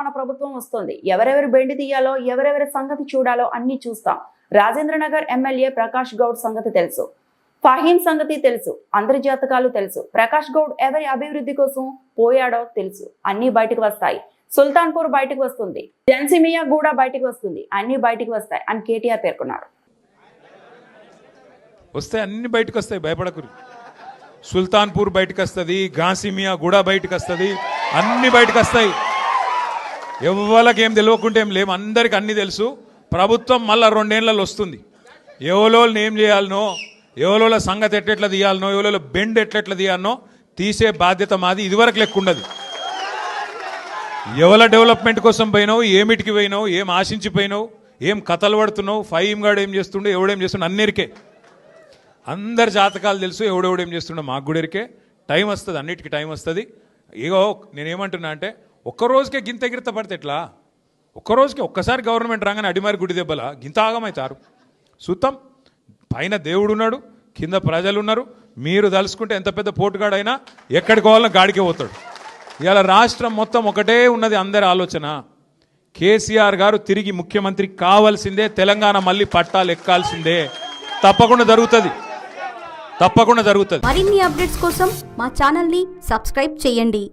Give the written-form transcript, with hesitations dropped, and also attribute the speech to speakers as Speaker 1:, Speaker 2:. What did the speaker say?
Speaker 1: మన ప్రభుత్వం వస్తుంది. ఎవరెవరి బెండి తీయాలో, ఎవరెవరి సంగతి చూడాలో అన్ని చూస్తాం. రాజేంద్రనగర్ ఎమ్మెల్యే ప్రకాష్ గౌడ్ సంగతి తెలుసు, ఫహీం సంగతి తెలుసు, అందరి జాతకాలు తెలుసు. ప్రకాష్ గౌడ్ ఎవరి అభివృద్ధి కోసం పోయాడో తెలుసు. అన్ని బయటకు వస్తాయి. సుల్తాన్పూర్ బయటకు వస్తుంది, జన్సిమియా గూడ బయటకు వస్తుంది, అన్ని బయటకు వస్తాయి అని కేటీఆర్ పేర్కొన్నారు.
Speaker 2: వస్తాయి, అన్ని బయటకు వస్తాయి, భయపడకురు. సుల్తాన్పూర్ బయటకు వస్తుంది, గాసిమియా గూడ బయటకు వస్తుంది, అన్ని బయటకు వస్తాయి. ఎవరికి ఏం తెలియకుంటే ఏం లేము, అందరికి అన్ని తెలుసు. ప్రభుత్వం మళ్ళా 2 ఏళ్లలో వస్తుంది. ఎవరోళ్ళని ఏం చేయాలనో, ఎవరోళ్ళ సంగతి ఎట్లెట్లా తీయాలనో, ఎవరోళ్ళ బెండ్ ఎట్లెట్లా తీయాలనో తీసే బాధ్యత మాది. ఇదివరకు లెక్క ఉండదు. ఎవల డెవలప్మెంట్ కోసం పోయినావు, ఏమిటికి పోయినావు, ఏం ఆశించిపోయినావు, ఏం కథలు పడుతున్నావు, ఫహీం గాడు ఏం చేస్తుండో, ఎవడేం చేస్తుండో అన్నిరికే అందరి జాతకాలు తెలుసు. ఎవడెవడేం చేస్తుండో మాకు కూడా ఎరికే. టైం వస్తుంది, అన్నిటికీ టైం వస్తుంది. ఇగో నేనేమంటున్నా అంటే, ఒక్కరోజుకే గింత ఎగిరిత పడితే ఎట్లా? ఒక్కరోజుకి ఒక్కసారి గవర్నమెంట్ రాగానే అడిమారి గుడి దెబ్బల గింత ఆగమవుతారు. సుత్తం పైన దేవుడు ఉన్నాడు, కింద ప్రజలు ఉన్నారు. మీరు తలుసుకుంటే ఎంత పెద్ద పోటుగాడైనా ఎక్కడికి పోవాలన్నా గాడికే పోతాడు. ఇవాళ రాష్ట్రం మొత్తం ఒకటే ఉన్నది, అందరి ఆలోచన. కేసీఆర్ గారు తిరిగి ముఖ్యమంత్రి కావాల్సిందే, తెలంగాణ మళ్ళీ పట్టాలు ఎక్కాల్సిందే. తప్పకుండా జరుగుతుంది, తప్పకుండా జరుగుతుంది.
Speaker 3: మరిన్ని అప్డేట్స్ కోసం మా ఛానల్ని సబ్స్క్రైబ్ చేయండి.